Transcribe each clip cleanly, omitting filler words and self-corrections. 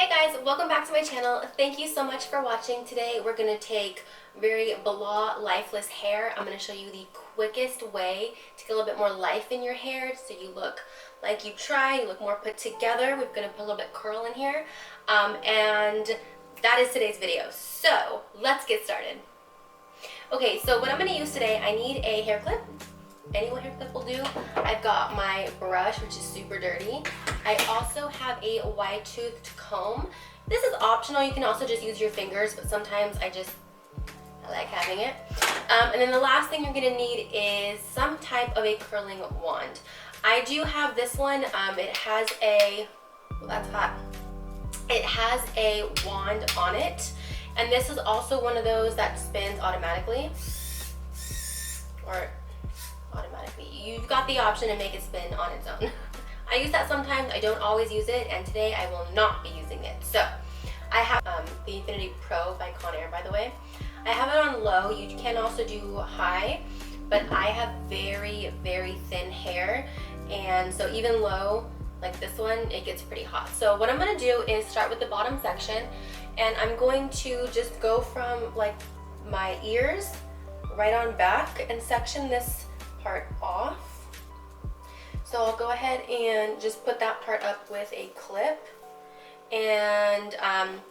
Hey guys, welcome back to my channel. Thank you so much for watching. Today we're going to take very blah, lifeless hair. I'm going to show you the quickest way to get a little bit more life in your hair so you look like you try, you look more put together. We're going to put a little bit curl in here. And that is today's video. So let's get started. Okay, so what I'm going to use today, I need a hair clip. Any hair clip will do. I've got my brush, which is super dirty. I also have a wide-toothed comb. This is optional. You can also just use your fingers, but sometimes I like having it. And then the last thing you're gonna need is some type of a curling wand. I do have this one. It has a, well, that's hot. It has a wand on it. And this is also one of those that spins automatically. Or automatically. You've got the option to make it spin on its own. I use that sometimes. I don't always use it, and today I will not be using it. So I have the Infinity Pro by Conair, by the way. I have it on low. You can also do high, but I have very, very thin hair, and so even low, like this one, it gets pretty hot. So what I'm going to do is start with the bottom section, and I'm going to just go from like my ears right on back and section this part off. So I'll go ahead and just put that part up with a clip, and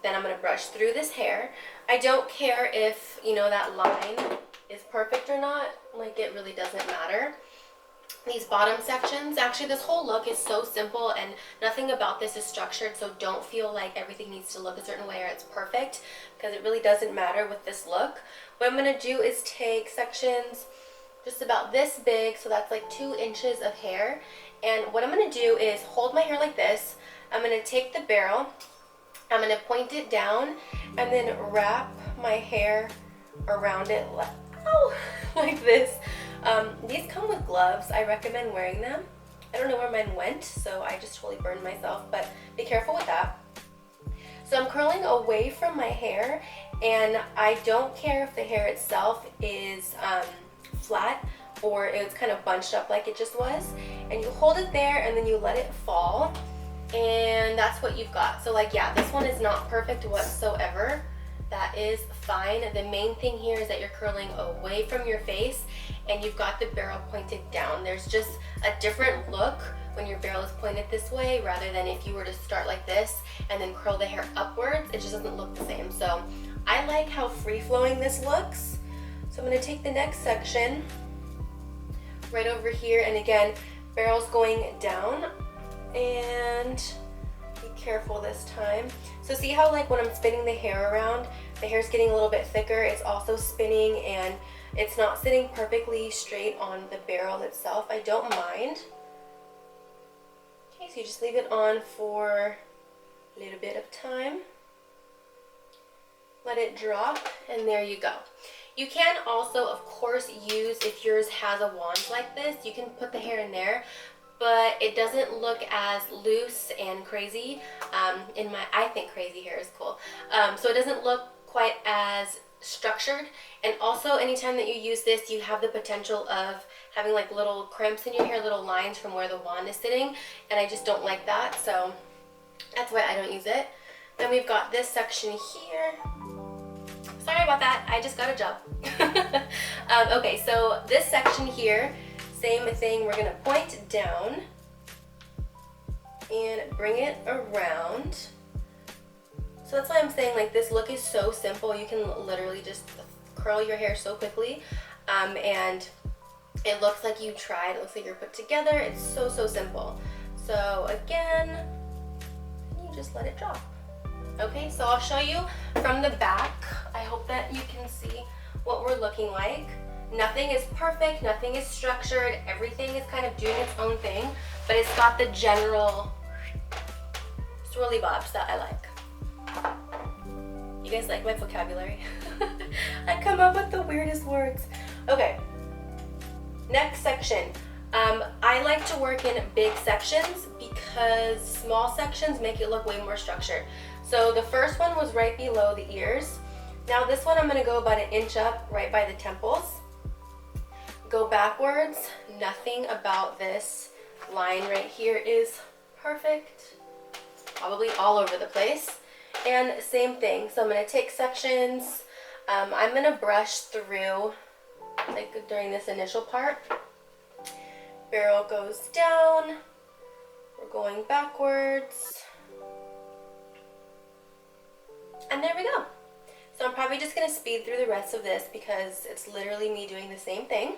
then I'm going to brush through this hair. I don't care if, you know, that line is perfect or not. Like, it really doesn't matter. These bottom sections, actually this whole look is so simple and nothing about this is structured, so don't feel like everything needs to look a certain way or it's perfect, because it really doesn't matter with this look. What I'm going to do is take sections just about this big, so that's like 2 inches of hair, and what I'm going to do is hold my hair like this. I'm going to take the barrel, I'm going to point it down, and then wrap my hair around it like this. These come with gloves. I recommend wearing them. I don't know where mine went, so I just totally burned myself, but be careful with that. So I'm curling away from my hair, and I don't care if the hair itself is flat or it's kind of bunched up like it just was, and you hold it there and then you let it fall, and that's what you've got. So like, yeah, this one is not perfect whatsoever. That is fine. The main thing here is that you're curling away from your face and you've got the barrel pointed down. There's just a different look when your barrel is pointed this way rather than if you were to start like this and then curl the hair upwards. It just doesn't look the same. So I like how free-flowing this looks. So I'm going to take the next section right over here, and again, barrel's going down, and be careful this time. So see how, like, when I'm spinning the hair around, the hair's getting a little bit thicker. It's also spinning and it's not sitting perfectly straight on the barrel itself. I don't mind. Okay, so you just leave it on for a little bit of time. Let it drop, and there you go. You can also, of course, use, if yours has a wand like this, you can put the hair in there, but it doesn't look as loose and crazy. I think crazy hair is cool. So it doesn't look quite as structured, and also anytime that you use this, you have the potential of having like little crimps in your hair, little lines from where the wand is sitting, and I just don't like that, so that's why I don't use it. Then we've got this section here. Sorry about that, I just got a job. Okay, so this section here, same thing, we're gonna point down and bring it around. So that's why I'm saying, like, this look is so simple. You can literally just curl your hair so quickly, and it looks like you tried, it looks like you're put together. It's so, so simple. So again, you just let it drop. Okay, so I'll show you from the back. I hope that you can see what we're looking like. Nothing is perfect, nothing is structured, everything is kind of doing its own thing, but it's got the general swirly bobs that I like. You guys like my vocabulary? I come up with the weirdest words. Okay, next section. I like to work in big sections because small sections make it look way more structured. So the first one was right below the ears. Now this one I'm going to go about 1 inch up right by the temples. Go backwards. Nothing about this line right here is perfect. probably all over the place. And same thing, so I'm gonna take sections. I'm gonna brush through, like during this initial part. Barrel goes down, we're going backwards. And there we go. So I'm probably just gonna speed through the rest of this because it's literally me doing the same thing.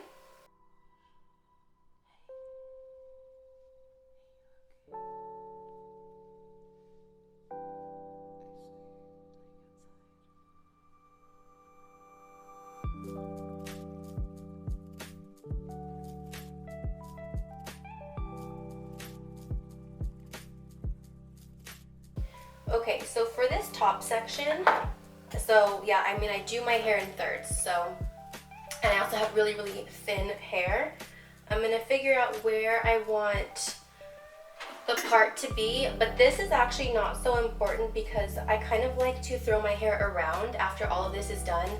Okay, so for this top section, so yeah, I mean, I do my hair in thirds, so, and I also have really, really thin hair. I'm gonna figure out where I want the part to be, but this is actually not so important because I kind of like to throw my hair around after all of this is done,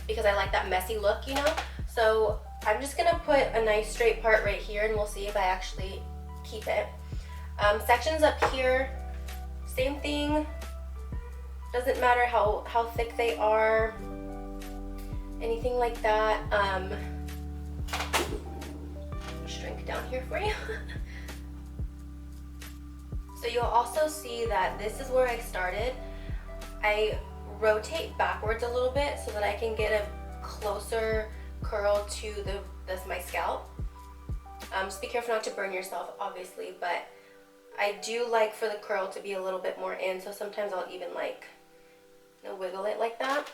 because I like that messy look, you know? So I'm just gonna put a nice straight part right here and we'll see if I actually keep it. Sections up here, same thing, doesn't matter how thick they are, anything like that. Shrink down here for you. So you'll also see that this is where I started. I rotate backwards a little bit so that I can get a closer curl to my scalp. Just be careful not to burn yourself, obviously, but I do like for the curl to be a little bit more in, so sometimes I'll even like, you know, wiggle it like that.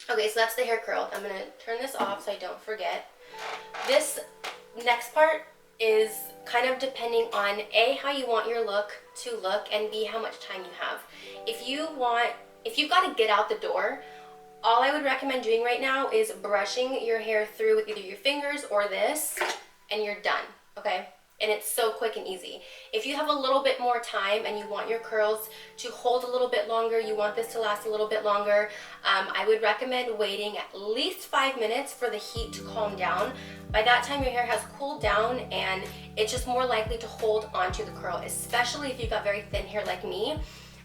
Okay, so that's the hair curl. I'm gonna turn this off so I don't forget. This next part is kind of depending on A, how you want your look to look, and B, how much time you have. If you've got to get out the door, all I would recommend doing right now is brushing your hair through with either your fingers or this, and you're done, okay? And it's so quick and easy. If you have a little bit more time and you want your curls to hold a little bit longer, you want this to last a little bit longer, I would recommend waiting at least 5 minutes for the heat to calm down. By that time, your hair has cooled down and it's just more likely to hold onto the curl, especially if you've got very thin hair like me.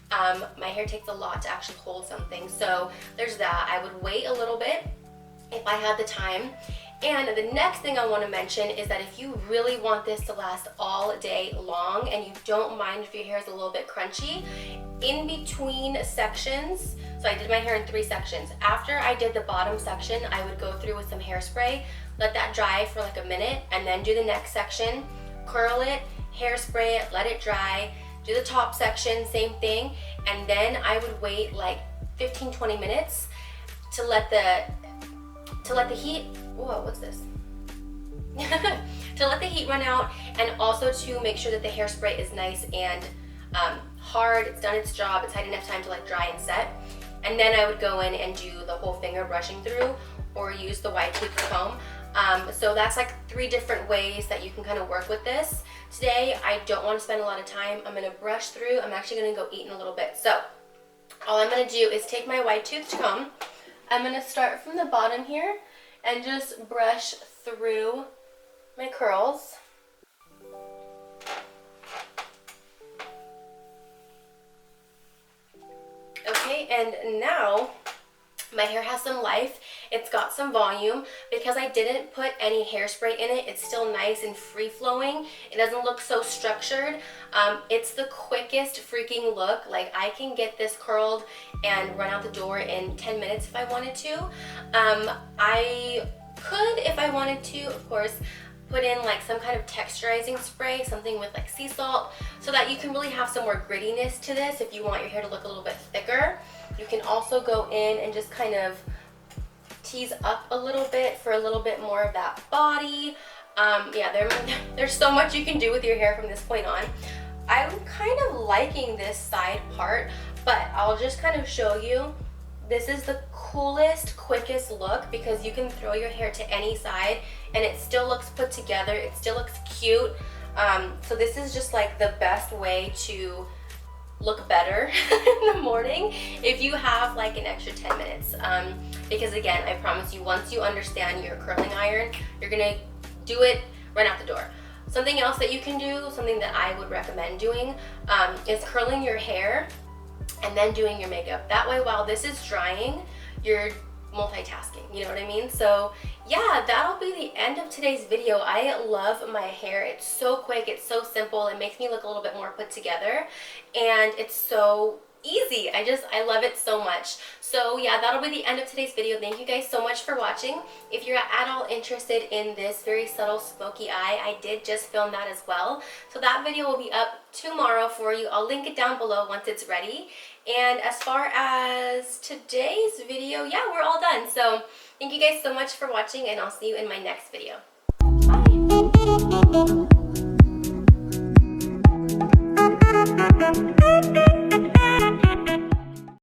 My hair takes a lot to actually hold something. So there's that. I would wait a little bit if I had the time. And the next thing I want to mention is that if you really want this to last all day long and you don't mind if your hair is a little bit crunchy, in between sections, so I did my hair in 3 sections. After I did the bottom section, I would go through with some hairspray, let that dry for like a minute, and then do the next section, curl it, hairspray it, let it dry, do the top section, same thing, and then I would wait like 15-20 minutes to let the heat, whoa, what's this? To let the heat run out, and also to make sure that the hairspray is nice and hard, it's done its job, it's had enough time to like dry and set. And then I would go in and do the whole finger brushing through, or use the wide tooth comb. So that's like 3 different ways that you can kind of work with this. Today, I don't want to spend a lot of time. I'm going to brush through. I'm actually going to go eat in a little bit. So all I'm going to do is take my wide tooth comb. I'm going to start from the bottom here and just brush through my curls. Okay, and now my hair has some life. It's got some volume. Because I didn't put any hairspray in it, it's still nice and free-flowing. It doesn't look so structured. It's the quickest freaking look. Like, I can get this curled and run out the door in 10 minutes if I wanted to. I could, if I wanted to, of course, put in like some kind of texturizing spray, something with like sea salt, so that you can really have some more grittiness to this if you want your hair to look a little bit thicker. You can also go in and just kind of tease up a little bit for a little bit more of that body. Yeah, there's so much you can do with your hair from this point on. I'm kind of liking this side part, but I'll just kind of show you. This is the coolest, quickest look because you can throw your hair to any side and it still looks put together, it still looks cute. So this is just like the best way to look better in the morning if you have like an extra 10 minutes. Because again, I promise you, once you understand your curling iron, you're gonna do it, run out the door. Something else that you can do, something that I would recommend doing, is curling your hair and then doing your makeup. That way, while this is drying, you're multitasking, you know what I mean? So yeah, that'll be the end of today's video. I love my hair. It's so quick, it's so simple, it makes me look a little bit more put together, and it's so easy. I love it so much. So yeah, that'll be the end of today's video. Thank you guys so much for watching. If you're at all interested in this very subtle smoky eye, I did just film that as well. So that video will be up tomorrow for you. I'll link it down below once it's ready. And as far as today's video, yeah, we're all done. So thank you guys so much for watching, and I'll see you in my next video. Bye.